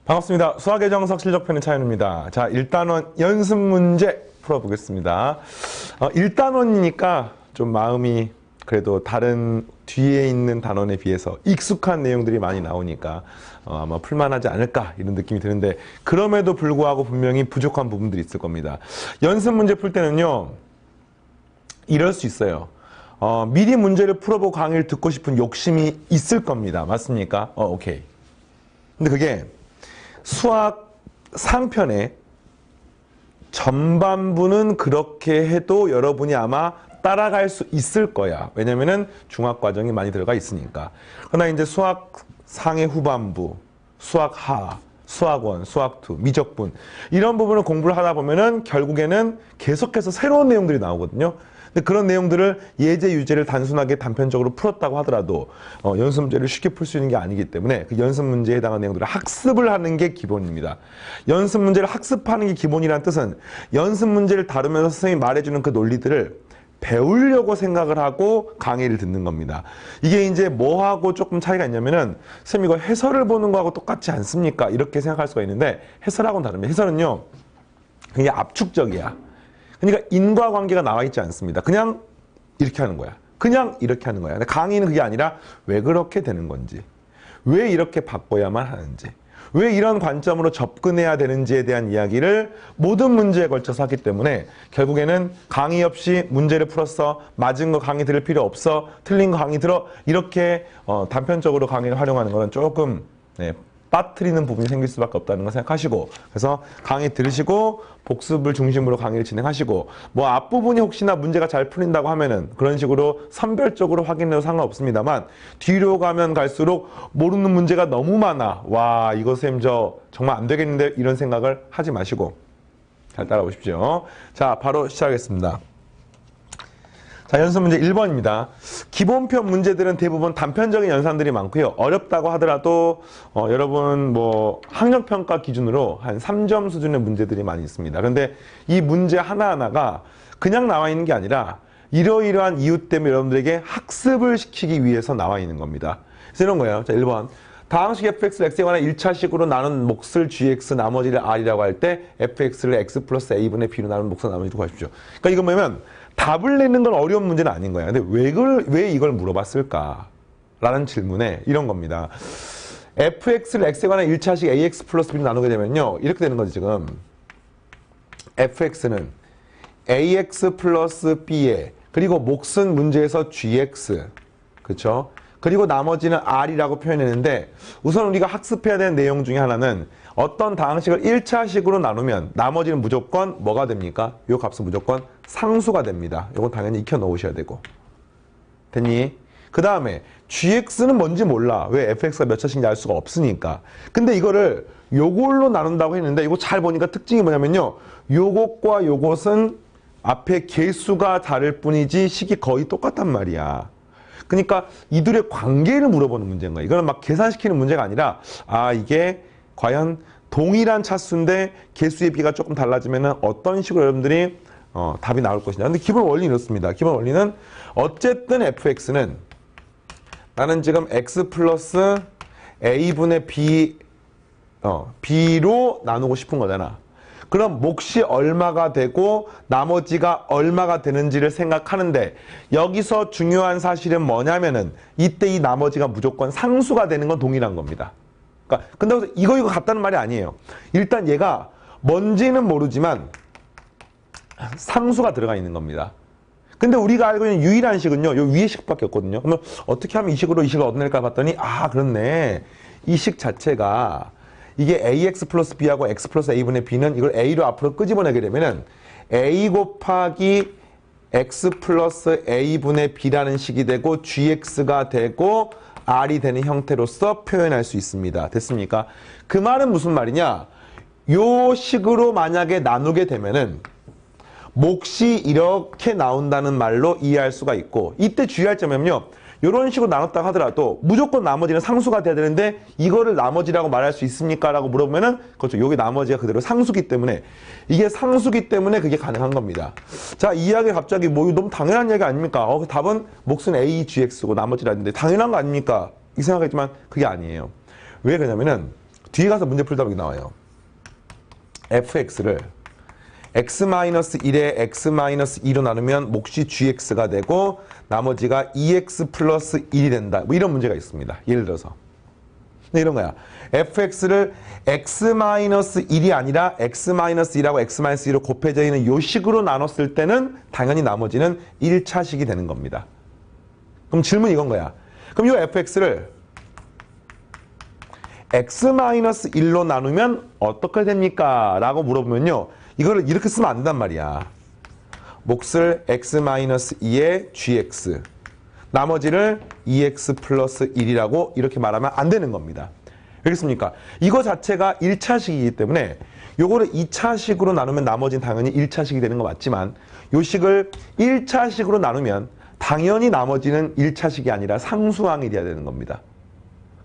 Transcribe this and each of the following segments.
반갑습니다. 수학의 정석 실력편의 차연우입니다. 자, 1단원 연습 문제 풀어보겠습니다. 1단원이니까 좀 마음이 그래도 다른 뒤에 있는 단원에 비해서 익숙한 내용들이 많이 나오니까 아마 풀만하지 않을까 이런 느낌이 드는데, 그럼에도 불구하고 분명히 부족한 부분들이 있을 겁니다. 연습 문제 풀 때는요, 이럴 수 있어요. 미리 문제를 풀어보고 강의를 듣고 싶은 욕심이 있을 겁니다. 맞습니까? 오케이. 근데 그게 수학 상편의 전반부는 그렇게 해도 여러분이 아마 따라갈 수 있을 거야. 왜냐면은 중학 과정이 많이 들어가 있으니까. 그러나 이제 수학 상의 후반부, 수학 하, 수학 원, 수학 투, 미적분, 이런 부분을 공부를 하다 보면은 결국에는 계속해서 새로운 내용들이 나오거든요. 근데 그런 내용들을 예제, 유제를 단순하게 단편적으로 풀었다고 하더라도 연습 문제를 쉽게 풀 수 있는 게 아니기 때문에 그 연습 문제에 해당하는 내용들을 학습을 하는 게 기본입니다. 연습 문제를 학습하는 게 기본이라는 뜻은 연습 문제를 다루면서 선생님이 말해주는 그 논리들을 배우려고 생각을 하고 강의를 듣는 겁니다. 이게 이제 뭐하고 조금 차이가 있냐면은, 선생님 이거 해설을 보는 거하고 똑같지 않습니까? 이렇게 생각할 수가 있는데, 해설하고는 다릅니다. 해설은요, 굉장히 압축적이야. 그러니까 인과관계가 나와 있지 않습니다. 그냥 이렇게 하는 거야. 그냥 이렇게 하는 거야. 근데 강의는 그게 아니라 왜 그렇게 되는 건지, 왜 이렇게 바꿔야만 하는지, 왜 이런 관점으로 접근해야 되는지에 대한 이야기를 모든 문제에 걸쳐서 하기 때문에 결국에는 강의 없이 문제를 풀었어, 맞은 거 강의 들을 필요 없어, 틀린 거 강의 들어, 이렇게 단편적으로 강의를 활용하는 거는 조금 빠뜨리는 부분이 생길 수밖에 없다는 걸 생각하시고, 그래서 강의 들으시고 복습을 중심으로 강의를 진행하시고, 뭐 앞부분이 혹시나 문제가 잘 풀린다고 하면은 그런 식으로 선별적으로 확인해도 상관없습니다만, 뒤로 가면 갈수록 모르는 문제가 너무 많아, 와 이거 쌤 저 정말 안 되겠는데, 이런 생각을 하지 마시고 잘 따라오십시오. 자, 바로 시작하겠습니다. 자, 연습 문제 1번입니다. 기본편 문제들은 대부분 단편적인 연산들이 많고요. 어렵다고 하더라도 여러분 뭐 학력평가 기준으로 한 3점 수준의 문제들이 많이 있습니다. 그런데 이 문제 하나하나가 그냥 나와 있는 게 아니라 이러이러한 이유 때문에 여러분들에게 학습을 시키기 위해서 나와 있는 겁니다. 그래서 이런 거예요. 자, 1번. 다항식 fx를 x에 관한 1차식으로 나눈 몫을 gx, 나머지를 r이라고 할 때 fx를 x 플러스 a분의 b로 나눈 몫을 나머지로 구하십시오. 그러니까 이건 뭐냐면 답을 내는 건 어려운 문제는 아닌 거야. 근데 왜 이걸 물어봤을까? 라는 질문에 이런 겁니다. fx를 x에 관한 1차식 ax 플러스 b로 나누게 되면요, 이렇게 되는 거지 지금. fx는 ax 플러스 b에, 그리고 몫은 문제에서 gx, 그쵸? 그리고 나머지는 r이라고 표현했는데, 우선 우리가 학습해야 되는 내용 중에 하나는 어떤 다항식을 1차식으로 나누면 나머지는 무조건 뭐가 됩니까? 이 값은 무조건 상수가 됩니다. 이건 당연히 익혀 놓으셔야 되고. 됐니? 그 다음에 gx는 뭔지 몰라. 왜? fx가 몇 차식인지 알 수가 없으니까. 근데 이거를 요걸로 나눈다고 했는데, 이거 잘 보니까 특징이 뭐냐면요, 요것과 요것은 앞에 개수가 다를 뿐이지 식이 거의 똑같단 말이야. 그러니까 이들의 관계를 물어보는 문제인 거야. 이거는 막 계산시키는 문제가 아니라, 아 이게 과연 동일한 차수인데 개수의 비가 조금 달라지면 어떤 식으로 여러분들이 답이 나올 것이냐. 근데 기본 원리는 이렇습니다. 기본 원리는 어쨌든 fx는 나는 지금 x 플러스 a분의 b로 나누고 싶은 거잖아. 그럼 몫이 얼마가 되고 나머지가 얼마가 되는지를 생각하는데, 여기서 중요한 사실은 뭐냐면은 이때 이 나머지가 무조건 상수가 되는 건 동일한 겁니다. 그러니까 근데 이거 같다는 말이 아니에요. 일단 얘가 뭔지는 모르지만 상수가 들어가 있는 겁니다. 근데 우리가 알고 있는 유일한 식은요, 요 위의 식밖에 없거든요. 그러면 어떻게 하면 이 식을 얻어낼까 봤더니, 아 그렇네, 이 식 자체가 이게 ax 플러스 b하고 x 플러스 a분의 b는 이걸 a로 앞으로 끄집어내게 되면은 a 곱하기 x 플러스 a분의 b라는 식이 되고 gx가 되고 r이 되는 형태로서 표현할 수 있습니다. 됐습니까? 그 말은 무슨 말이냐? 요 식으로 만약에 나누게 되면은 몫이 이렇게 나온다는 말로 이해할 수가 있고, 이때 주의할 점은요, 이런 식으로 나눴다 하더라도 무조건 나머지는 상수가 돼야 되는데 이거를 나머지라고 말할 수 있습니까? 라고 물어보면은, 그렇죠, 여기 나머지가 그대로 상수기 때문에, 이게 상수기 때문에 그게 가능한 겁니다. 자, 이 이야기 갑자기 뭐 너무 당연한 이야기 아닙니까? 그 답은 몫은 a, gx고 나머지라는데 당연한 거 아닙니까? 이 생각했지만 그게 아니에요. 왜 그러냐면은 뒤에 가서 문제 풀다 보기 나와요. fx를 x-1에 x-2로 나누면 몫이 gx가 되고 나머지가 2x 플러스 1이 된다. 뭐 이런 문제가 있습니다. 예를 들어서. 이런 거야. fx를 x-1이 아니라 x-1하고 x-2로 곱해져 있는 요 식으로 나눴을 때는 당연히 나머지는 1차식이 되는 겁니다. 그럼 질문이 이건 거야. 그럼 이 fx를 x-1로 나누면 어떻게 됩니까? 라고 물어보면요. 이거를 이렇게 쓰면 안 된단 말이야. 몫을 x-2에 gx 나머지를 2x 플러스 1이라고 이렇게 말하면 안 되는 겁니다. 알겠습니까? 이거 자체가 1차식이기 때문에 요거를 2차식으로 나누면 나머지는 당연히 1차식이 되는 거 맞지만 요 식을 1차식으로 나누면 당연히 나머지는 1차식이 아니라 상수항이 돼야 되는 겁니다.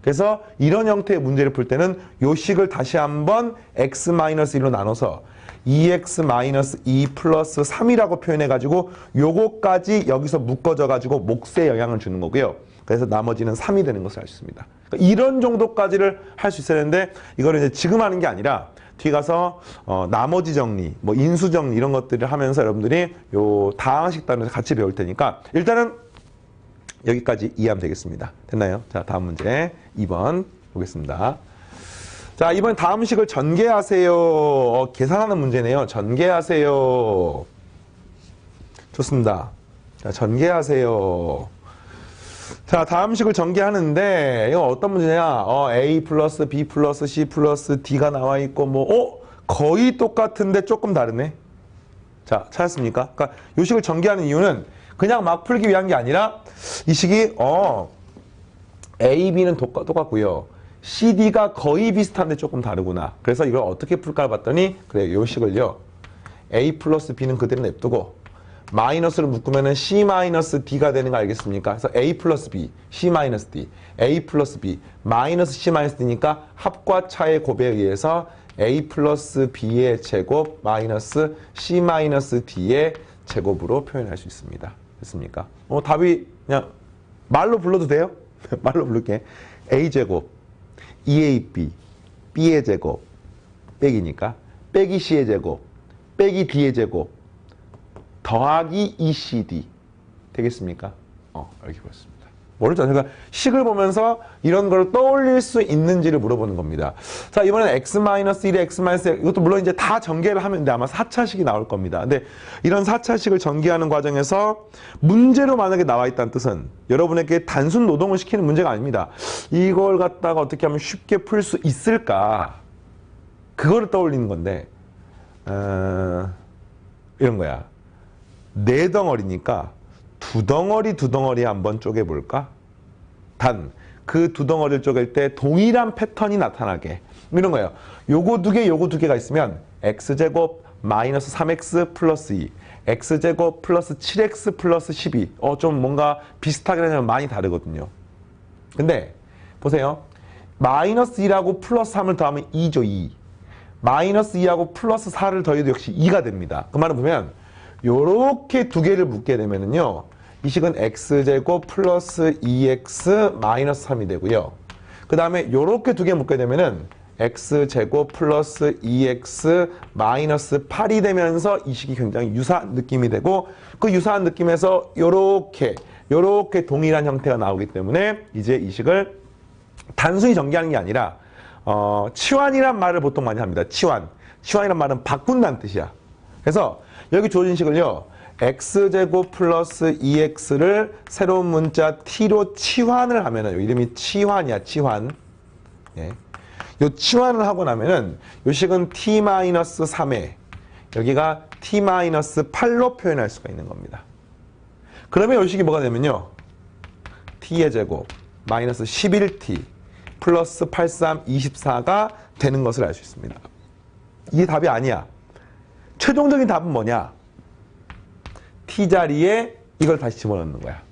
그래서 이런 형태의 문제를 풀 때는 요 식을 다시 한번 x-1로 나눠서 2x-2 플러스 3이라고 표현해가지고 요거까지 여기서 묶어져가지고 몫에 영향을 주는 거고요. 그래서 나머지는 3이 되는 것을 알 수 있습니다. 그러니까 이런 정도까지를 할 수 있어야 되는데 이거를 이제 지금 하는 게 아니라 뒤에 가서 나머지 정리, 뭐 인수 정리 이런 것들을 하면서 여러분들이 요 다항식 단원에서 같이 배울 테니까 일단은 여기까지 이해하면 되겠습니다. 됐나요? 자, 다음 문제 2번 보겠습니다. 자, 이번 다음 식을 전개하세요. 계산하는 문제네요. 전개하세요. 좋습니다. 자, 전개하세요. 자, 다음 식을 전개하는데 이거 어떤 문제냐? A 플러스 B 플러스 C 플러스 D가 나와 있고 뭐 거의 똑같은데 조금 다르네. 자, 찾았습니까? 그러니까 이 식을 전개하는 이유는 그냥 막 풀기 위한 게 아니라 이 식이 A, B는 똑같고요. C, D가 거의 비슷한데 조금 다르구나. 그래서 이걸 어떻게 풀까 봤더니 그래, 요 식을요. A 플러스 B는 그대로 냅두고 마이너스를 묶으면 C 마이너스 D가 되는 거 알겠습니까? 그래서 A 플러스 B, C 마이너스 D, A 플러스 B, 마이너스 C 마이너스 D니까 합과 차의 곱에 의해서 A 플러스 B의 제곱 마이너스 C 마이너스 D의 제곱으로 표현할 수 있습니다. 됐습니까? 답이 그냥 말로 불러도 돼요? 말로 부를게. A제곱, 2AB, B의 제곱, 빼기니까 빼기 C의 제곱, 빼기 D의 제곱, 더하기 2CD 되겠습니까? 이렇게 보였습니다. 모르죠? 제가 식을 보면서 이런 걸 떠올릴 수 있는지를 물어보는 겁니다. 자, 이번엔 x-1에 x-1 이것도 물론 이제 다 전개를 하면 아마 4차식이 나올 겁니다. 근데 이런 4차식을 전개하는 과정에서 문제로 만약에 나와 있다는 뜻은 여러분에게 단순 노동을 시키는 문제가 아닙니다. 이걸 갖다가 어떻게 하면 쉽게 풀 수 있을까? 그거를 떠올리는 건데 이런 거야. 네 덩어리니까 두 덩어리 한번 쪼개볼까? 단, 그 두 덩어리를 쪼갤 때 동일한 패턴이 나타나게. 이런 거예요. 요거 두 개, 요거 두 개가 있으면 x제곱 마이너스 3x 플러스 2, x제곱 플러스 7x 플러스 12. 좀 뭔가 비슷하게 하면 많이 다르거든요. 근데 보세요. 마이너스 2라고 플러스 3을 더하면 2죠, 2. 마이너스 2하고 플러스 4를 더해도 역시 2가 됩니다. 그 말은 보면 요렇게 두 개를 묶게 되면은요. 이 식은 x제곱 플러스 2x 마이너스 3이 되고요. 그 다음에 요렇게 두 개 묶게 되면은 x제곱 플러스 2x 마이너스 8이 되면서 이 식이 굉장히 유사한 느낌이 되고 그 유사한 느낌에서 요렇게 동일한 형태가 나오기 때문에 이제 이 식을 단순히 전개하는 게 아니라 치환이란 말을 보통 많이 합니다. 치환이란 말은 바꾼다는 뜻이야. 그래서 여기 주어진 식을요. x제곱 플러스 2x를 새로운 문자 t로 치환을 하면은 이름이 치환이야. 치환. 예. 요 치환을 하고 나면은 요 식은 t-3에 여기가 t-8로 표현할 수가 있는 겁니다. 그러면 요 식이 뭐가 되면요. t의 제곱 마이너스 11t 플러스 83, 24가 되는 것을 알 수 있습니다. 이게 답이 아니야. 최종적인 답은 뭐냐? t 자리에 이걸 다시 집어넣는 거야.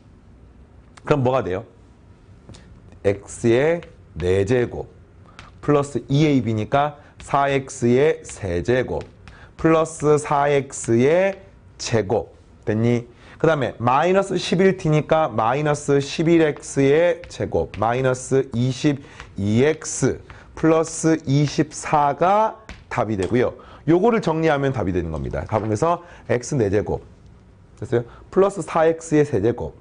그럼 뭐가 돼요? x의 4제곱 플러스 2ab니까 4x의 세제곱 플러스 4x의 제곱 됐니? 그 다음에 마이너스 11t니까 마이너스 11x의 제곱 마이너스 22x 플러스 24가 답이 되고요. 요거를 정리하면 답이 되는 겁니다. 답은 그래서 x 4제곱 됐어요? 플러스 4x의 세제곱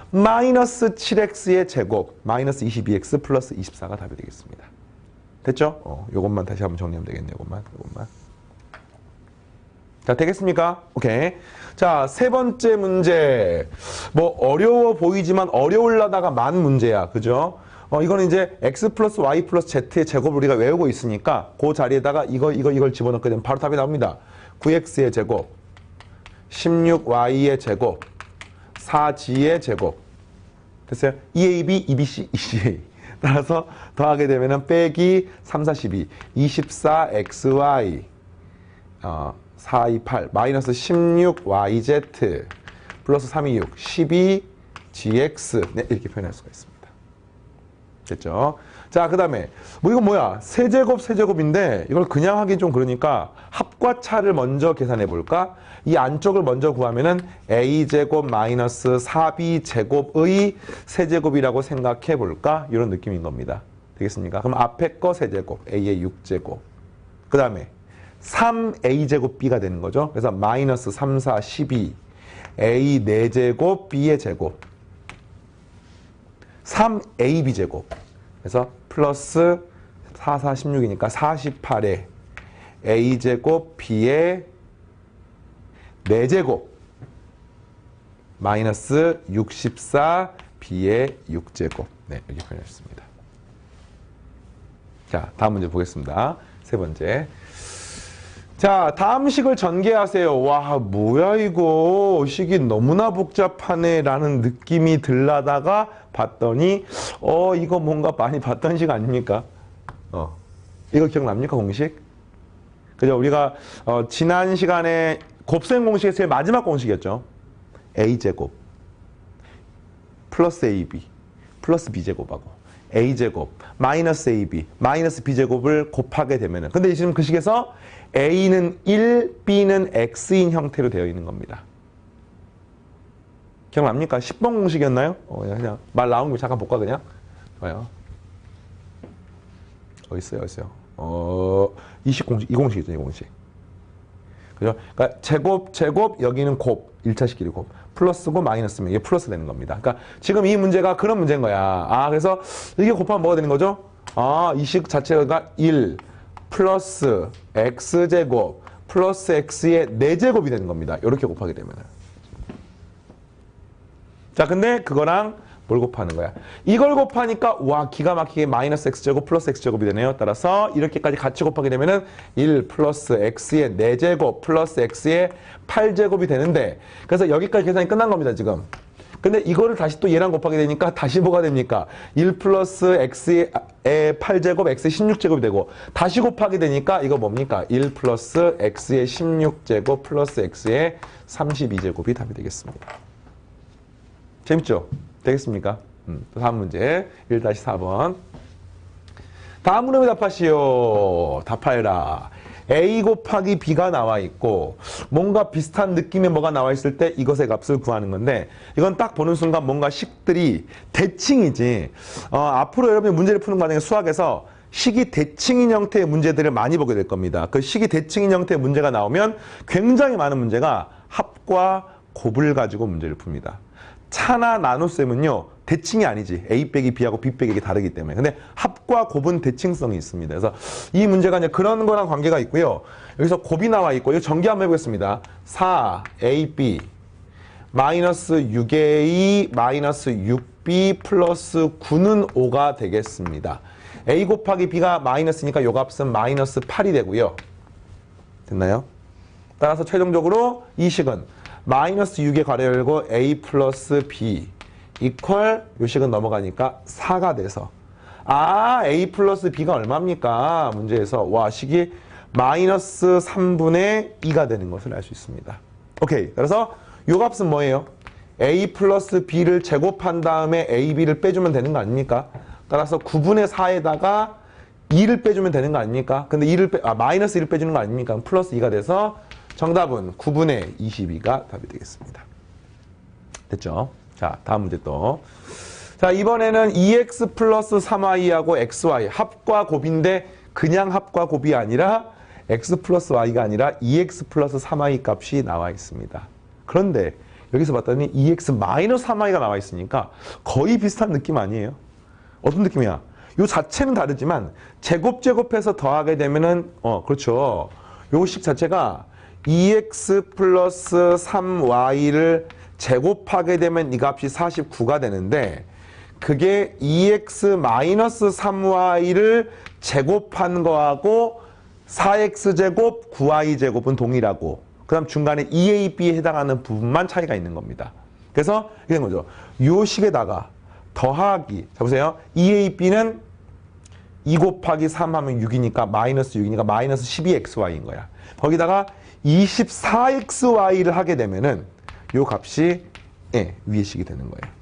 마이너스 7x의 제곱 마이너스 22x 플러스 24가 답이 되겠습니다. 됐죠? 요것만 다시 한번 정리하면 되겠네요. 요것만. 자, 되겠습니까? 오케이. 자, 세 번째 문제. 뭐 어려워 보이지만 어려울라다가 만 문제야. 그죠? 이거는 이제 x 플러스 y 플러스 z의 제곱을 우리가 외우고 있으니까 그 자리에다가 이걸 집어넣게 되면 바로 답이 나옵니다. 9x의 제곱, 16y의 제곱, 4g의 제곱. 됐어요? 2ab, 2bc, 2ca. 따라서 더하게 되면은 빼기 3, 4, 12, 24xy, 4, 2, 8, 마이너스 16yz, 플러스 3, 2, 6, 12gx. 네, 이렇게 표현할 수가 있습니다. 됐죠? 자, 그 다음에 이건 뭐야? 세제곱인데 이걸 그냥 하기 좀 그러니까 합과 차를 먼저 계산해 볼까? 이 안쪽을 먼저 구하면은 a제곱 마이너스 4b제곱의 세제곱이라고 생각해 볼까? 이런 느낌인 겁니다. 되겠습니까? 그럼 앞에 거 세제곱, a의 6제곱. 그 다음에 3a제곱 b가 되는 거죠. 그래서 마이너스 3, 4, 12, a 4제곱, b의 제곱. 3ab제곱. 그래서 플러스 4, 4, 16이니까 48에 a제곱, b의 4제곱. 마이너스 64, b의 6제곱. 네, 이렇게 표현했습니다. 자, 다음 문제 보겠습니다. 세 번째. 자, 다음 식을 전개하세요. 와, 뭐야 이거. 식이 너무나 복잡하네 라는 느낌이 들다가 봤더니 이거 뭔가 많이 봤던 식 아닙니까? 이거 기억납니까? 공식? 그죠? 우리가 지난 시간에 곱셈 공식의 제일 마지막 공식이었죠. a제곱 플러스 ab 플러스 b제곱하고 a제곱 마이너스 ab 마이너스 b제곱을 곱하게 되면은, 근데 지금 그 식에서 a는 1, b는 x인 형태로 되어 있는 겁니다. 기억납니까? 10번 공식이었나요? 그냥 말 나온 거 잠깐 볼까 그냥? 좋아요. 어디 있어요? 이 공식이죠, 이 공식. 그죠? 그러니까 제곱, 여기는 곱, 1차식끼리 곱. 플러스고 마이너스면 이게 플러스 되는 겁니다. 그러니까 지금 이 문제가 그런 문제인 거야. 그래서 이게 곱하면 뭐가 되는 거죠? 이 식 자체가 1 플러스 x제곱 플러스 x의 4제곱이 되는 겁니다. 이렇게 곱하게 되면은. 자, 근데 그거랑 뭘 곱하는 거야? 이걸 곱하니까 와, 기가 막히게 마이너스 x제곱 플러스 x제곱이 되네요. 따라서 이렇게까지 같이 곱하게 되면은 1 플러스 x의 4제곱 플러스 x의 8제곱이 되는데, 그래서 여기까지 계산이 끝난 겁니다, 지금. 근데 이거를 다시 또 얘랑 곱하게 되니까 다시 뭐가 됩니까? 1 플러스 x의 8제곱, x의 16제곱이 되고, 다시 곱하게 되니까 이거 뭡니까? 1 플러스 x의 16제곱 플러스 x의 32제곱이 답이 되겠습니다. 재밌죠? 되겠습니까? 또 다음 문제 1-4번. 다음 문제 답하시오. 답하여라. a 곱하기 b가 나와 있고 뭔가 비슷한 느낌의 뭐가 나와 있을 때 이것의 값을 구하는 건데, 이건 딱 보는 순간 뭔가 식들이 대칭이지. 앞으로 여러분이 문제를 푸는 과정에 수학에서 식이 대칭인 형태의 문제들을 많이 보게 될 겁니다. 그 식이 대칭인 형태의 문제가 나오면 굉장히 많은 문제가 합과 곱을 가지고 문제를 풉니다. 차나 나눗셈은요, 대칭이 아니지. a 빼기 b하고 b 빼기 다르기 때문에. 근데 합과 곱은 대칭성이 있습니다. 그래서 이 문제가 이제 그런 거랑 관계가 있고요. 여기서 곱이 나와 있고, 이거 전개 한번 해보겠습니다. 4ab 마이너스 6a 마이너스 6b 플러스 9는 5가 되겠습니다. a 곱하기 b가 마이너스니까 요 값은 마이너스 8이 되고요. 됐나요? 따라서 최종적으로 이 식은 마이너스 6에 가로 열고 a 플러스 b 이퀄 요 식은 넘어가니까 4가 돼서 a 플러스 b가 얼마입니까? 문제에서 와, 식이 마이너스 3분의 2가 되는 것을 알 수 있습니다. 오케이. 그래서 요 값은 뭐예요? a 플러스 b를 제곱한 다음에 ab를 빼주면 되는 거 아닙니까? 따라서 9분의 4에다가 2를 빼주면 되는 거 아닙니까? 근데 마이너스 1을 빼주는 거 아닙니까? 플러스 2가 돼서 정답은 9분의 22가 답이 되겠습니다. 됐죠? 자, 다음 문제 또. 자, 이번에는 2x 플러스 3y하고 xy 합과 곱인데 그냥 합과 곱이 아니라 x 플러스 y가 아니라 2x 플러스 3y 값이 나와 있습니다. 그런데 여기서 봤더니 2x 마이너스 3y가 나와 있으니까 거의 비슷한 느낌 아니에요? 어떤 느낌이야? 요 자체는 다르지만 제곱해서 더하게 되면은 그렇죠. 요식 자체가 2x 플러스 3y를 제곱하게 되면 이 값이 49가 되는데 그게 2x 마이너스 3y를 제곱한 거하고 4x 제곱, 9y 제곱은 동일하고 그 다음 중간에 2ab에 해당하는 부분만 차이가 있는 겁니다. 그래서 이렇게 된 거죠. 요 식에다가 더하기, 자 보세요. 2ab는 2 곱하기 3 하면 6이니까 마이너스 6이니까 마이너스 12xy인 거야. 거기다가 24xy를 하게 되면은 요 값이 위의 식이 되는 거예요.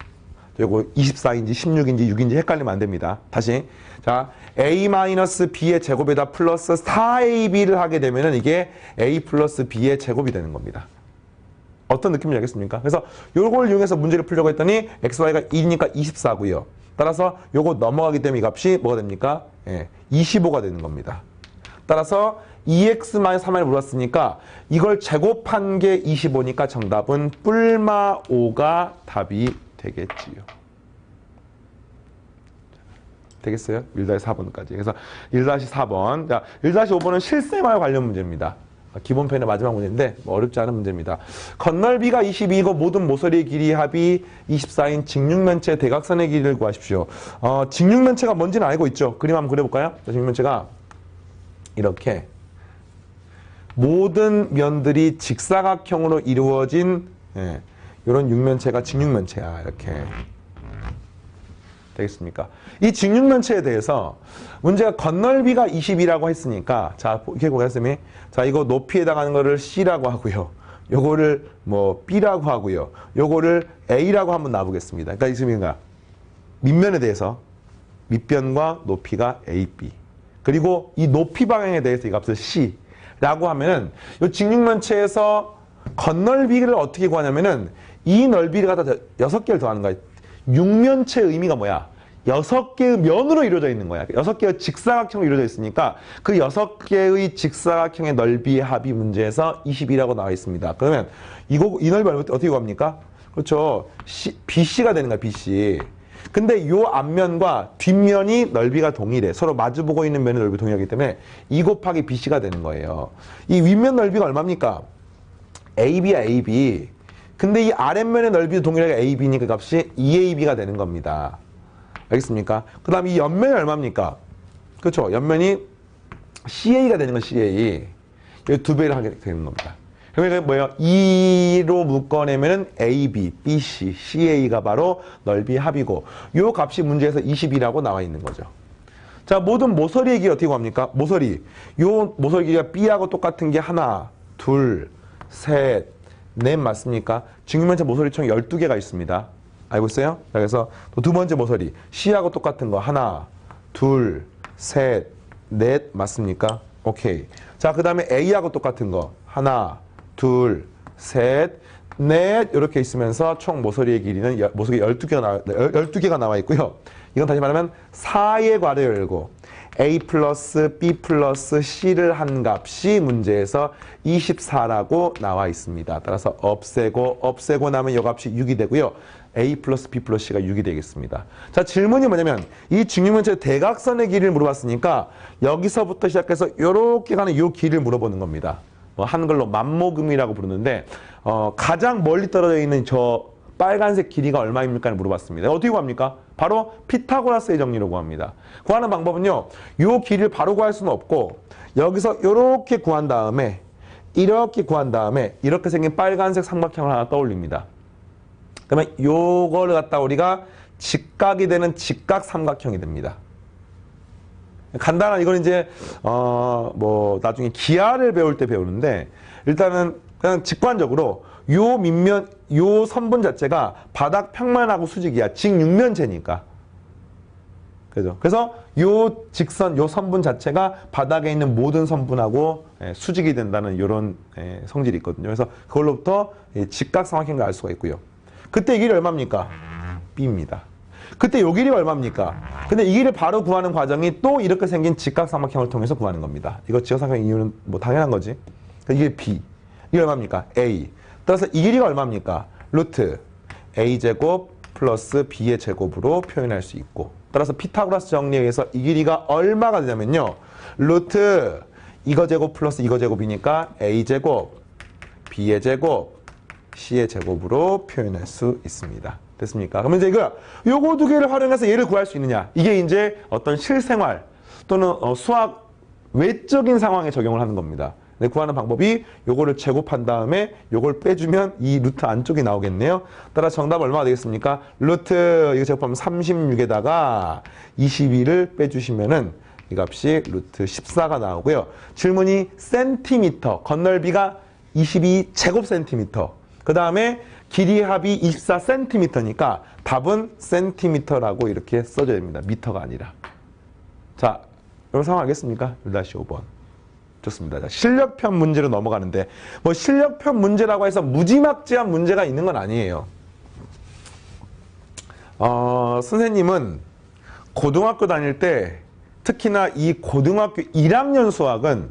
요거 24인지 16인지 6인지 헷갈리면 안 됩니다. 다시. 자, a-b의 제곱에다 플러스 4ab를 하게 되면은 이게 a 플러스 b의 제곱이 되는 겁니다. 어떤 느낌인지 알겠습니까? 그래서 요걸 이용해서 문제를 풀려고 했더니 xy가 1이니까 24고요. 따라서 요거 넘어가기 때문에 이 값이 뭐가 됩니까? 25가 되는 겁니다. 따라서 2x-3y를 물었으니까 이걸 제곱한 게 25니까 정답은 뿔마 5가 답이 되겠지요. 되겠어요? 1-4번까지. 그래서 1-4번. 자, 1-5번은 실생활 관련 문제입니다. 기본편의 마지막 문제인데 뭐 어렵지 않은 문제입니다. 건널비가 22이고 모든 모서리의 길이 합이 24인 직육면체 대각선의 길이를 구하십시오. 직육면체가 뭔지는 알고 있죠? 그림 한번 그려볼까요? 직육면체가 이렇게 모든 면들이 직사각형으로 이루어진 이런 육면체가 직육면체야. 이렇게 되겠습니까? 이 직육면체에 대해서 문제가 건널비가 20이라고 했으니까 자, 이렇게 보겠습니다. 자, 이거 높이에 해당하는 거를 C라고 하고요. 요거를 뭐 B라고 하고요. 요거를 A라고 한번 놔보겠습니다. 그러니까 있습니까? 밑면에 대해서 밑변과 높이가 AB. 그리고 이 높이 방향에 대해서 이 값을 C라고 하면은 이 직육면체에서 건널비를 어떻게 구하냐면은 이 넓이를 갖다 6개를 더하는 거야. 육면체의 의미가 뭐야? 6개의 면으로 이루어져 있는 거야. 6개의 직사각형으로 이루어져 있으니까 그 6개의 직사각형의 넓이의 합이 문제에서 20이라고 나와 있습니다. 그러면 이 넓이 어떻게 구합니까? 그렇죠. BC가 되는 거야, BC. 근데 요 앞면과 뒷면이 넓이가 동일해. 서로 마주보고 있는 면의 넓이 동일하기 때문에 2 곱하기 BC가 되는 거예요. 이 윗면 넓이가 얼마입니까? AB야, AB. 근데 이 아랫면의 넓이도 동일하게 AB니까 그 값이 2AB가 되는 겁니다. 알겠습니까? 그 다음 이 옆면이 얼마입니까? 그렇죠. 옆면이 CA가 되는 건 CA. 여기 2배를 하게 되는 겁니다. 그러면 뭐예요? 2로 묶어내면은 AB, BC, CA가 바로 넓이 합이고 요 값이 문제에서 20이라고 나와 있는 거죠. 자, 모든 모서리의 길이 어떻게 구합니까? 모서리. 요 모서리 길이가 B하고 똑같은 게 하나, 둘, 셋, 넷 맞습니까? 직육면체 모서리 총 12개가 있습니다. 알고 있어요? 자, 그래서 또 두 번째 모서리 C하고 똑같은 거 하나, 둘, 셋, 넷 맞습니까? 오케이. 자, 그 다음에 A하고 똑같은 거 하나, 둘, 셋, 넷 이렇게 있으면서 총 모서리의 길이는 모서리 12개가 나와 있고요. 이건 다시 말하면 4의 괄호 열고 A 플러스 B 플러스 C를 한 값이 문제에서 24라고 나와 있습니다. 따라서 없애고 나면 이 값이 6이 되고요. A 플러스 B 플러스 C가 6이 되겠습니다. 자, 질문이 뭐냐면 이 직육면체 대각선의 길이를 물어봤으니까 여기서부터 시작해서 이렇게 가는 이 길이를 물어보는 겁니다. 한글로 만모금이라고 부르는데 가장 멀리 떨어져 있는 저 빨간색 길이가 얼마입니까? 물어봤습니다. 어떻게 구합니까? 바로 피타고라스의 정리로 구합니다. 구하는 방법은요. 이 길이를 바로 구할 수는 없고 여기서 이렇게 구한 다음에 이렇게 구한 다음에 이렇게 생긴 빨간색 삼각형을 하나 떠올립니다. 그러면 요거를 갖다 우리가 직각이 되는 직각 삼각형이 됩니다. 간단한 이건 이제 뭐 나중에 기하를 배울 때 배우는데 일단은 그냥 직관적으로 요 밑면 요 선분 자체가 바닥 평면하고 수직이야. 직육면체니까. 그죠? 그래서 요 직선 요 선분 자체가 바닥에 있는 모든 선분하고 수직이 된다는 이런 성질이 있거든요. 그래서 그걸로부터 직각 삼각형을 알 수가 있고요. 그때 이 길이 얼마입니까? B입니다. 그때 요 길이가 얼마입니까? 근데 이 길이를 바로 구하는 과정이 또 이렇게 생긴 직각삼각형을 통해서 구하는 겁니다. 이거 직각삼각형 이유는 뭐 당연한 거지. 이게 B. 이게 얼마입니까? A. 따라서 이 길이가 얼마입니까? 루트 A제곱 플러스 B의 제곱으로 표현할 수 있고, 따라서 피타고라스 정리에 의해서 이 길이가 얼마가 되냐면요, 루트 이거 제곱 플러스 이거 제곱이니까 A제곱 B의 제곱 C의 제곱으로 표현할 수 있습니다. 됐습니까? 그러면 이제 요거 두 개를 활용해서 얘를 구할 수 있느냐, 이게 이제 어떤 실생활 또는 수학 외적인 상황에 적용을 하는 겁니다. 네, 구하는 방법이 요거를 제곱한 다음에 요걸 빼주면 이 루트 안쪽이 나오겠네요. 따라 정답 얼마가 되겠습니까? 루트 이거 제곱하면 36에다가 22를 빼주시면은 이 값이 루트 14가 나오고요. 질문이 센티미터, 건널비가 22 제곱센티미터, 그 다음에 길이 합이 24cm니까 답은 센티미터라고 이렇게 써줘야 됩니다. 미터가 아니라. 자, 여러분 상황 알겠습니까? 1-5번. 좋습니다. 자, 실력편 문제로 넘어가는데, 뭐 실력편 문제라고 해서 무지막지한 문제가 있는 건 아니에요. 선생님은 고등학교 다닐 때 특히나 이 고등학교 1학년 수학은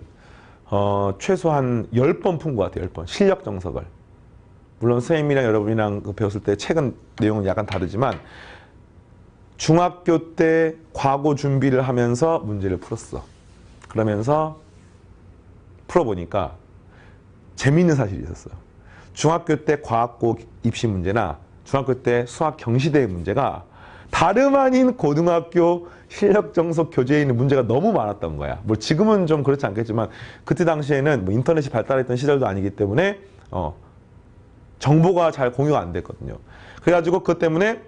최소한 10번 푼 것 같아요. 10번. 실력 정석을. 물론 선생님이랑 여러분이랑 배웠을 때 책은 내용은 약간 다르지만 중학교 때 과거 준비를 하면서 문제를 풀었어. 그러면서 풀어보니까 재미있는 사실이 있었어요. 중학교 때 과학고 입시 문제나 중학교 때 수학 경시대회 문제가 다름 아닌 고등학교 실력 정석 교재에 있는 문제가 너무 많았던 거야. 뭐 지금은 좀 그렇지 않겠지만 그때 당시에는 뭐 인터넷이 발달했던 시절도 아니기 때문에 정보가 잘 공유가 안 됐거든요. 그래가지고 그것 때문에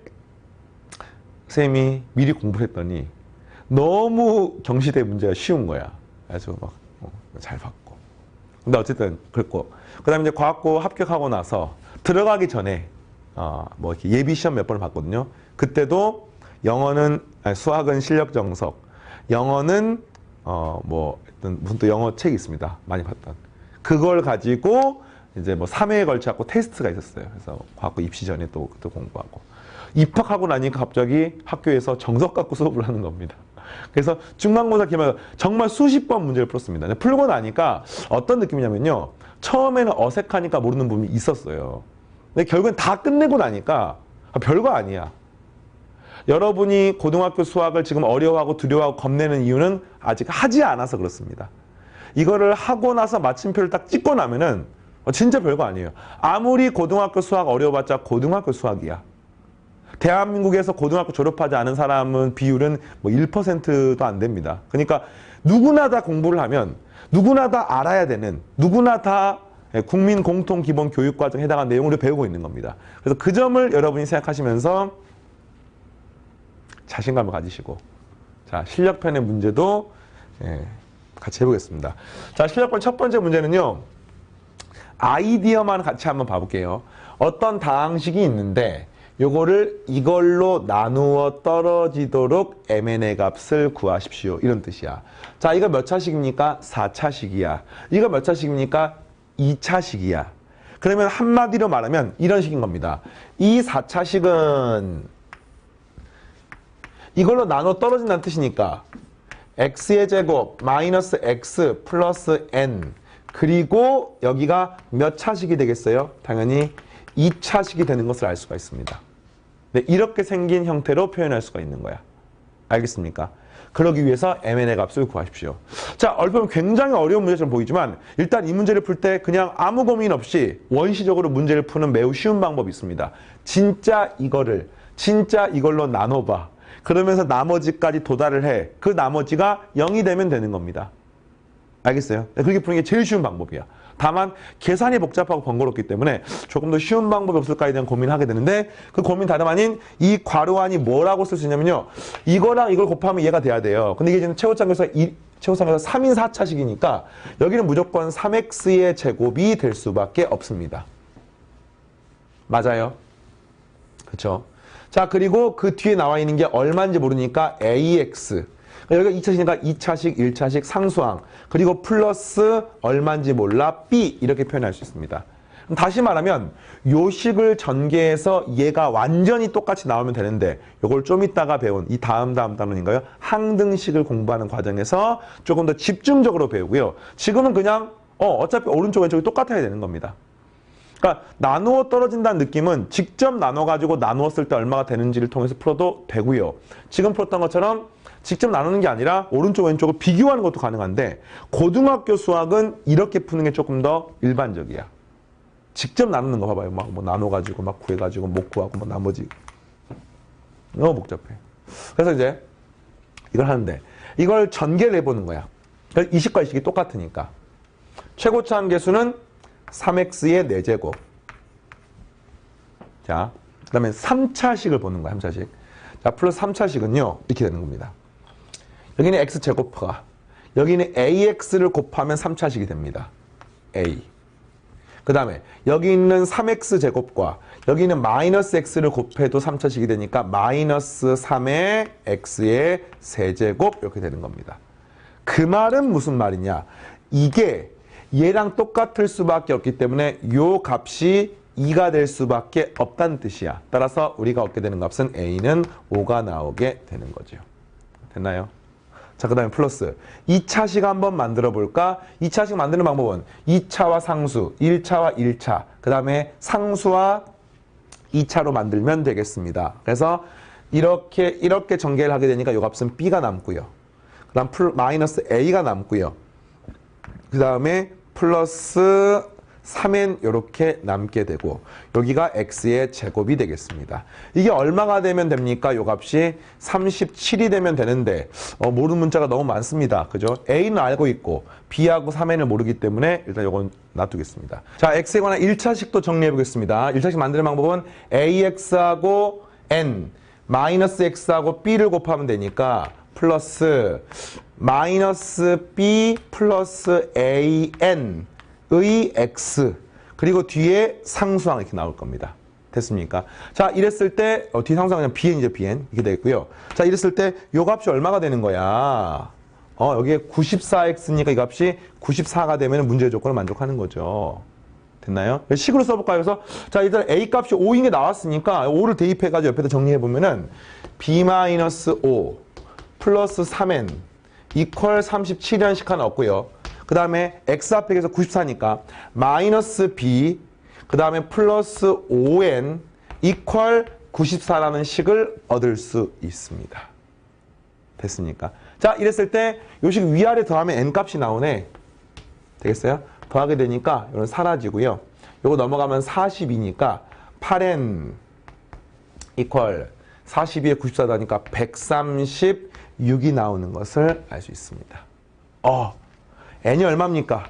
선생님이 미리 공부를 했더니 너무 경시대 문제가 쉬운 거야. 그래서 막 잘 봤고. 근데 어쨌든 그랬고, 그 다음에 이제 과학고 합격하고 나서 들어가기 전에 뭐 이렇게 예비 시험 몇 번을 봤거든요. 그때도 수학은 실력 정석, 영어는 뭐 무슨 또 영어 책이 있습니다. 많이 봤던. 그걸 가지고 이제 뭐 3회에 걸쳐 갖고 테스트가 있었어요. 그래서 과학고 입시 전에 또 그때 공부하고, 입학하고 나니까 갑자기 학교에서 정석 갖고 수업을 하는 겁니다. 그래서 중간고사 기말 정말 수십 번 문제를 풀었습니다. 풀고 나니까 어떤 느낌이냐면요, 처음에는 어색하니까 모르는 부분이 있었어요. 근데 결국엔 다 끝내고 나니까 별거 아니야. 여러분이 고등학교 수학을 지금 어려워하고 두려워하고 겁내는 이유는 아직 하지 않아서 그렇습니다. 이거를 하고 나서 마침표를 딱 찍고 나면은 진짜 별거 아니에요. 아무리 고등학교 수학 어려워봤자 고등학교 수학이야. 대한민국에서 고등학교 졸업하지 않은 사람은 비율은 뭐 1%도 안 됩니다. 그러니까 누구나 다 공부를 하면 누구나 다 알아야 되는, 누구나 다 국민 공통 기본 교육 과정에 해당하는 내용을 배우고 있는 겁니다. 그래서 그 점을 여러분이 생각하시면서 자신감을 가지시고, 자, 실력편의 문제도 같이 해보겠습니다. 자, 실력편 첫 번째 문제는요, 아이디어만 같이 한번 봐볼게요. 어떤 다항식이 있는데 요거를 이걸로 나누어 떨어지도록 mn의 값을 구하십시오. 이런 뜻이야. 자, 이거 몇 차식입니까? 4차식이야. 이거 몇 차식입니까? 2차식이야. 그러면 한마디로 말하면 이런 식인 겁니다. 이 4차식은 이걸로 나눠 떨어진다는 뜻이니까 x의 제곱 마이너스 x 플러스 n, 그리고 여기가 몇 차식이 되겠어요? 당연히 2차식이 되는 것을 알 수가 있습니다. 네, 이렇게 생긴 형태로 표현할 수가 있는 거야. 알겠습니까? 그러기 위해서 mn의 값을 구하십시오. 자, 얼핏 보면 굉장히 어려운 문제처럼 보이지만 일단 이 문제를 풀 때 그냥 아무 고민 없이 원시적으로 문제를 푸는 매우 쉬운 방법이 있습니다. 진짜 이걸로 나눠봐. 그러면서 나머지까지 도달을 해. 그 나머지가 0이 되면 되는 겁니다. 알겠어요? 그렇게 푸는 게 제일 쉬운 방법이야. 다만 계산이 복잡하고 번거롭기 때문에 조금 더 쉬운 방법이 없을까에 대한 고민을 하게 되는데, 그 고민 다름 아닌 이 괄호 안이 뭐라고 쓸 수 있냐면요, 이거랑 이걸 곱하면 얘가 돼야 돼요. 근데 이게 지금 최고상에서 3인 4차식이니까 여기는 무조건 3x의 제곱이 될 수밖에 없습니다. 맞아요? 그렇죠? 자, 그리고 그 뒤에 나와 있는 게 얼마인지 모르니까 ax, 여기가 2차식이니까 2차식, 1차식, 상수항, 그리고 플러스 얼마인지 몰라 B, 이렇게 표현할 수 있습니다. 다시 말하면 요식을 전개해서 얘가 완전히 똑같이 나오면 되는데 요걸 좀 이따가 배운 이 다음 단원인가요? 항등식을 공부하는 과정에서 조금 더 집중적으로 배우고요. 지금은 그냥 어차피 오른쪽 왼쪽이 똑같아야 되는 겁니다. 그러니까 나누어 떨어진다는 느낌은 직접 나눠가지고 나누었을 때 얼마가 되는지를 통해서 풀어도 되고요. 지금 풀었던 것처럼 직접 나누는 게 아니라 오른쪽 왼쪽을 비교하는 것도 가능한데 고등학교 수학은 이렇게 푸는 게 조금 더 일반적이야. 직접 나누는 거 봐봐요. 막 뭐 나눠가지고 막 구해가지고 못 구하고 뭐 나머지 너무 복잡해. 그래서 이제 이걸 하는데 이걸 전개를 해보는 거야. 이식과 이식이 똑같으니까. 최고차 한계수는 3x의 4제곱. 자, 그 다음에 3차식을 보는 거야. 3차식. 자, 플러스 3차식은요. 이렇게 되는 겁니다. 여기는 x제곱과 여기는 ax를 곱하면 3차식이 됩니다. a. 그 다음에 여기 있는 3x제곱과 여기는 마이너스 x를 곱해도 3차식이 되니까 마이너스 3의 x의 세제곱 이렇게 되는 겁니다. 그 말은 무슨 말이냐. 이게 얘랑 똑같을 수밖에 없기 때문에 요 값이 2가 될 수밖에 없다는 뜻이야. 따라서 우리가 얻게 되는 값은 a는 5가 나오게 되는 거죠. 됐나요? 자, 그 다음에 플러스 2차식 한번 만들어 볼까? 2차식 만드는 방법은 2차와 상수, 1차와 1차, 그 다음에 상수와 2차로 만들면 되겠습니다. 그래서 이렇게 전개를 하게 되니까 요 값은 b가 남고요. 그 다음 마이너스 a가 남고요. 그 다음에 플러스 3n 이렇게 남게 되고 여기가 x의 제곱이 되겠습니다. 이게 얼마가 되면 됩니까? 요 값이 37이 되면 되는데 모르는 문자가 너무 많습니다. 그죠? a는 알고 있고 b하고 3n을 모르기 때문에 일단 요건 놔두겠습니다. 자, x에 관한 1차식도 정리해 보겠습니다. 1차식 만드는 방법은 ax하고 n 마이너스 x하고 b를 곱하면 되니까 플러스 마이너스 b 플러스 an의 x 그리고 뒤에 상수항 이렇게 나올 겁니다. 됐습니까? 자, 이랬을 때 뒤 상수항은 그냥 bn이죠. bn 이렇게 되겠고요. 자, 이랬을 때 요 값이 얼마가 되는 거야? 여기에 94x니까 이 값이 94가 되면 문제의 조건을 만족하는 거죠. 됐나요? 식으로 써볼까요? 그래서 자, 일단 a 값이 5인 게 나왔으니까 5를 대입해가지고 옆에다 정리해보면은 b-5 플러스 3n 이퀄 37이라는 식 하나 얻고요. 그 다음에 x 앞에서 94니까 마이너스 b 그 다음에 플러스 5n 이퀄 94라는 식을 얻을 수 있습니다. 됐습니까? 자, 이랬을 때 요 식 위아래 더하면 n 값이 나오네. 되겠어요? 더하게 되니까 이건 사라지고요. 요거 넘어가면 42니까 8n 이퀄 42에 94다니까 136이 나오는 것을 알 수 있습니다. n이 얼마입니까?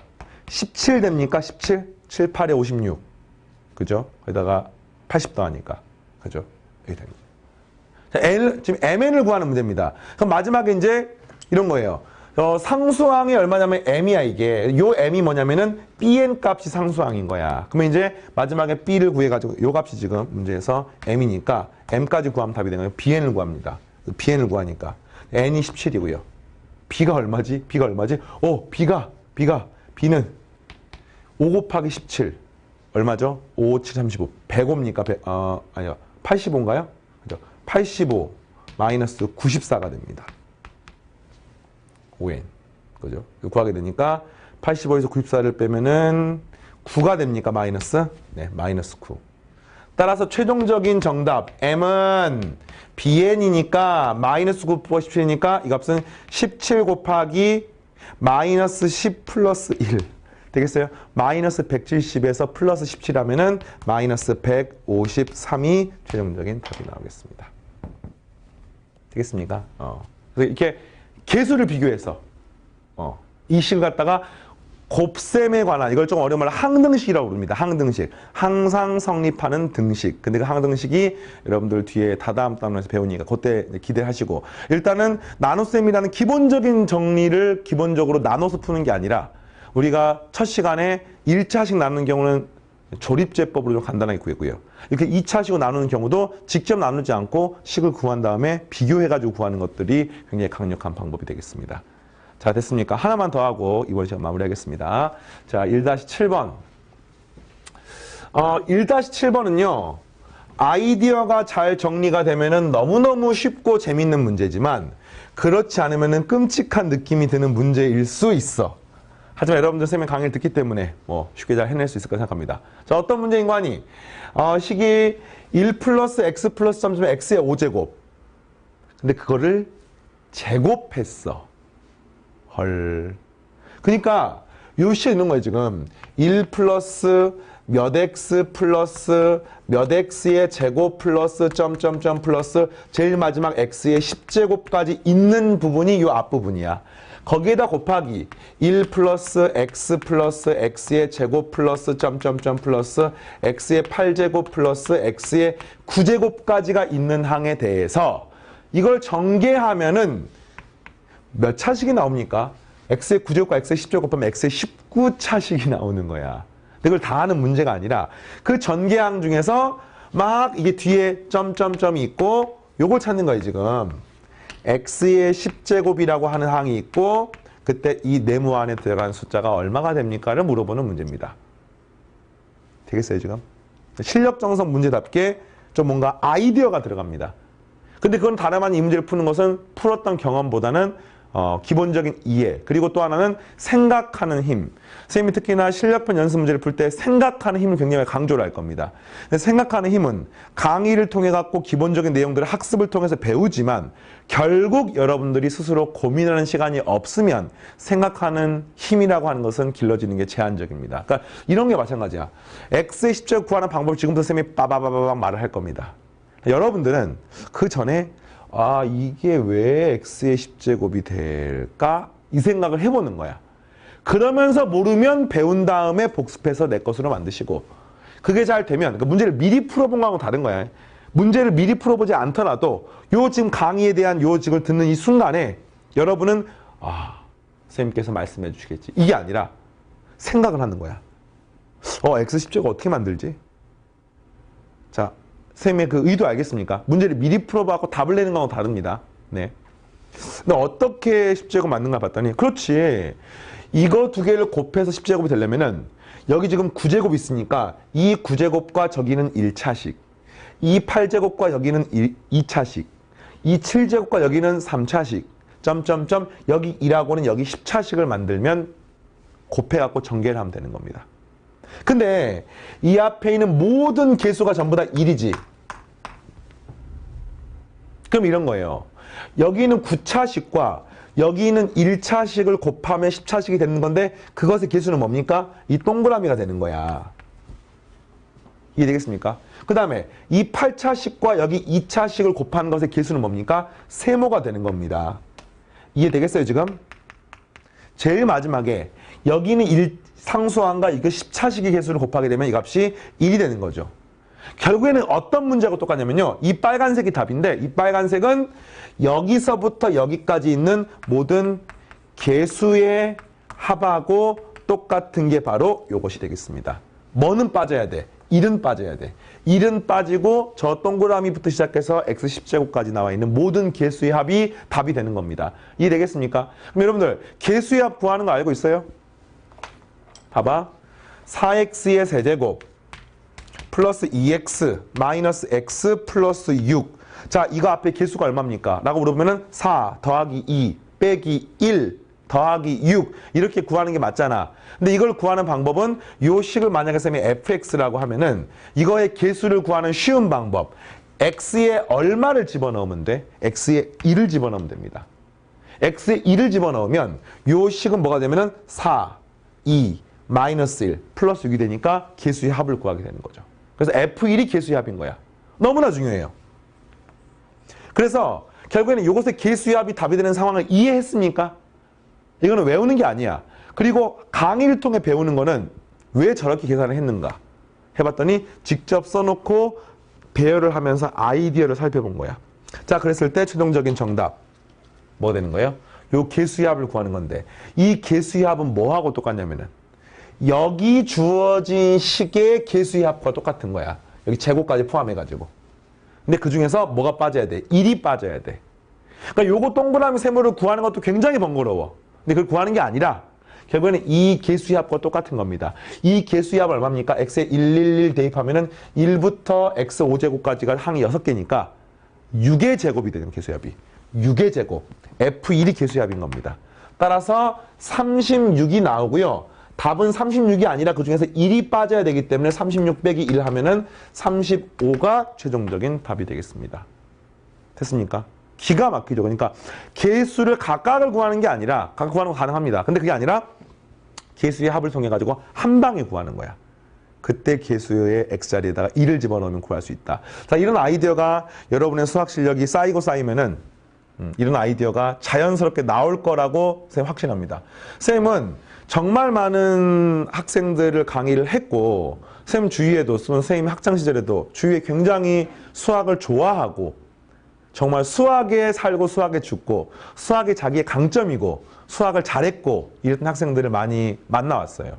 17 됩니까? 17? 7, 8에 56. 그죠? 거기다가 80 더하니까. 그죠? 이렇게 됩니다. 자, 지금 mn을 구하는 문제입니다. 그럼 마지막에 이제 이런 거예요. 상수항이 얼마냐면 m이야, 이게. 요 m이 뭐냐면은 bn 값이 상수항인 거야. 그러면 이제 마지막에 b를 구해가지고 요 값이 지금 문제에서 m이니까 m까지 구하면 답이 되는 거예요. bn을 구합니다. bn을 구하니까. n이 17이고요. b가 얼마지? b가 얼마지? b는 5 곱하기 17. 얼마죠? 5, 7, 35. 105입니까? 아니요. 85인가요? 그죠? 85 마이너스 94가 됩니다. 5n. 그죠? 구하게 되니까 85에서 94를 빼면은 9가 됩니까? 마이너스? 네, 마이너스 9. 따라서 최종적인 정답 m은 bn이니까 마이너스 9 곱하기 17이니까 이 값은 17 곱하기 마이너스 10 플러스 1 되겠어요? 마이너스 170에서 플러스 17 하면은 마이너스 153이 최종적인 답이 나오겠습니다. 되겠습니까? 그래서 이렇게 개수를 비교해서 이 식을 갖다가 곱셈에 관한 이걸 좀 어려운 말로 항등식이라고 부릅니다. 항등식. 항상 성립하는 등식. 근데 그 항등식이 여러분들 뒤에 다다음 단원에서 배우니까 그때 기대하시고 일단은 나눗셈이라는 기본적인 정리를 기본적으로 나눠서 푸는 게 아니라 우리가 첫 시간에 1차식 나누는 경우는 조립제법으로 좀 간단하게 구했고요. 이렇게 2차식으로 나누는 경우도 직접 나누지 않고 식을 구한 다음에 비교해가지고 구하는 것들이 굉장히 강력한 방법이 되겠습니다. 자, 됐습니까? 하나만 더 하고 이번 시간 마무리하겠습니다. 자, 1-7번. 1-7번은요. 아이디어가 잘 정리가 되면은 너무너무 쉽고 재밌는 문제지만 그렇지 않으면은 끔찍한 느낌이 드는 문제일 수 있어. 하지만 여러분들 쌤의 강의를 듣기 때문에 뭐 쉽게 잘 해낼 수 있을 거라 생각합니다. 자, 어떤 문제인 거 아니? 식이 1 플러스 x 플러스 3점 x의 5제곱. 근데 그거를 제곱했어. 헐. 그러니까 요 식이 있는 거예요, 지금. 1 플러스 몇 x 플러스 몇 x의 제곱 플러스 점점점 플러스 제일 마지막 x의 10제곱까지 있는 부분이 요 앞부분이야. 거기에다 곱하기 1 플러스 x의 제곱 플러스 점점점 플러스 x의 8제곱 플러스 x의 9제곱까지가 있는 항에 대해서 이걸 전개하면은 몇 차식이 나옵니까? x의 9제곱과 x의 10제곱 곱하면 x의 19차식이 나오는 거야. 이걸 다 하는 문제가 아니라 그 전개항 중에서 막 이게 뒤에 점점점이 있고 요걸 찾는 거예요, 지금. x의 10제곱이라고 하는 항이 있고 그때 이 네모 안에 들어간 숫자가 얼마가 됩니까를 물어보는 문제입니다. 되겠어요, 지금? 실력 정성 문제답게 좀 뭔가 아이디어가 들어갑니다. 근데 그건 다름 아닌 이 문제를 푸는 것은 풀었던 경험보다는 기본적인 이해, 그리고 또 하나는 생각하는 힘. 선생님이 특히나 실력편 연습 문제를 풀 때 생각하는 힘을 굉장히 강조를 할 겁니다. 생각하는 힘은 강의를 통해 갖고 기본적인 내용들을 학습을 통해서 배우지만 결국 여러분들이 스스로 고민하는 시간이 없으면 생각하는 힘이라고 하는 것은 길러지는 게 제한적입니다. 그러니까 이런 게 마찬가지야. x의 10제곱 구하는 방법을 지금부터 선생님이 빠바바바박 말을 할 겁니다. 여러분들은 그 전에 이게 왜 x의 10제곱이 될까? 이 생각을 해보는 거야. 그러면서 모르면 배운 다음에 복습해서 내 것으로 만드시고 그게 잘 되면 그 문제를 미리 풀어본 거하고 다른 거야. 문제를 미리 풀어보지 않더라도 요 지금 강의에 대한 요 지금 듣는 이 순간에 여러분은 선생님께서 말씀해 주시겠지. 이게 아니라 생각을 하는 거야. x 10제곱 어떻게 만들지? 자, 선생님의 그 의도 알겠습니까? 문제를 미리 풀어봐서 답을 내는 거하고 다릅니다. 네. 근데 어떻게 10제곱 만든가 봤더니 그렇지. 이거 두 개를 곱해서 10제곱이 되려면은 여기 지금 9제곱 있으니까 이 9제곱과 저기는 1차식, 이 8제곱과 여기는 2차식, 이 7제곱과 여기는 3차식, 점점점 여기 1하고는 여기 10차식을 만들면 곱해갖고 전개를 하면 되는 겁니다. 근데 이 앞에 있는 모든 개수가 전부 다 1이지. 그럼 이런 거예요. 여기 있는 9차식과 여기 있는 1차식을 곱하면 10차식이 되는 건데 그것의 개수는 뭡니까? 이 동그라미가 되는 거야. 이해되겠습니까? 그 다음에 이 8차식과 여기 2차식을 곱하는 것의 개수는 뭡니까? 세모가 되는 겁니다. 이해되겠어요, 지금? 제일 마지막에 여기는 상수항과 이거 10차식의 개수를 곱하게 되면 이 값이 1이 되는 거죠. 결국에는 어떤 문제하고 똑같냐면요. 이 빨간색이 답인데 이 빨간색은 여기서부터 여기까지 있는 모든 개수의 합하고 똑같은 게 바로 이것이 되겠습니다. 뭐는 빠져야 돼? 1은 빠져야 돼. 1은 빠지고 저 동그라미부터 시작해서 x 10제곱까지 나와 있는 모든 개수의 합이 답이 되는 겁니다. 이해되겠습니까? 그럼 여러분들 개수의 합 구하는 거 알고 있어요? 봐봐. 4x의 세제곱 플러스 2x 마이너스 x 플러스 6. 자, 이거 앞에 개수가 얼마입니까? 라고 물어보면은 4 더하기 2 빼기 1 더하기 6 이렇게 구하는 게 맞잖아. 근데 이걸 구하는 방법은 요 식을 만약에 쌤이 fx라고 하면은 이거의 개수를 구하는 쉬운 방법. x에 얼마를 집어넣으면 돼? x에 1을 집어넣으면 됩니다. x에 1을 집어넣으면 요 식은 뭐가 되면은 4, 2, 마이너스 1, 플러스 6이 되니까 개수의 합을 구하게 되는 거죠. 그래서 F1이 개수의 합인 거야. 너무나 중요해요. 그래서 결국에는 이것의 개수의 합이 답이 되는 상황을 이해했습니까? 이거는 외우는 게 아니야. 그리고 강의를 통해 배우는 거는 왜 저렇게 계산을 했는가 해봤더니 직접 써놓고 배열을 하면서 아이디어를 살펴본 거야. 자, 그랬을 때 최종적인 정답 뭐 되는 거예요? 요 개수의 합을 구하는 건데 이 개수의 합은 뭐하고 똑같냐면은 여기 주어진 식의 개수의 합과 똑같은 거야. 여기 제곱까지 포함해가지고. 근데 그 중에서 뭐가 빠져야 돼? 1이 빠져야 돼. 그러니까 요거 동그라미 세모를 구하는 것도 굉장히 번거로워. 근데 그걸 구하는 게 아니라 결국에는 이 개수합과 똑같은 겁니다. 이 개수합 얼마입니까? x에 111 대입하면은 1부터 x 5제곱까지가 항이 6개니까 6의 제곱이 되는 개수합이. 6의 제곱. F1이 개수합인 겁니다. 따라서 36이 나오고요. 답은 36이 아니라 그 중에서 1이 빠져야 되기 때문에 36 빼기 1 하면은 35가 최종적인 답이 되겠습니다. 됐습니까? 기가 막히죠. 그러니까 개수를 각각을 구하는 게 아니라, 각각 구하는 거 가능합니다. 근데 그게 아니라 개수의 합을 통해 가지고 한 방에 구하는 거야. 그때 개수의 x자리에다가 2를 집어넣으면 구할 수 있다. 자, 이런 아이디어가 여러분의 수학 실력이 쌓이고 쌓이면은 이런 아이디어가 자연스럽게 나올 거라고 선생님 확신합니다. 선생님은 정말 많은 학생들을 강의를 했고 선생님 주위에도, 선생님 학창 시절에도 주위에 굉장히 수학을 좋아하고 정말 수학에 살고 수학에 죽고 수학이 자기의 강점이고 수학을 잘했고 이런 학생들을 많이 만나왔어요.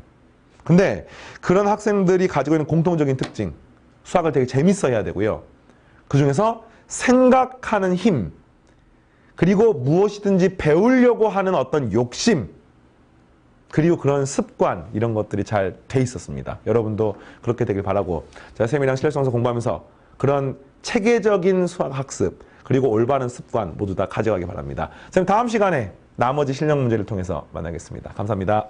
근데 그런 학생들이 가지고 있는 공통적인 특징, 수학을 되게 재밌어 해야 되고요. 그 중에서 생각하는 힘, 그리고 무엇이든지 배우려고 하는 어떤 욕심, 그리고 그런 습관, 이런 것들이 잘 돼 있었습니다. 여러분도 그렇게 되길 바라고, 제가 쌤이랑 실력성서 공부하면서 그런 체계적인 수학 학습, 그리고 올바른 습관 모두 다 가져가기 바랍니다. 쌤, 다음 시간에 나머지 실력 문제를 통해서 만나겠습니다. 감사합니다.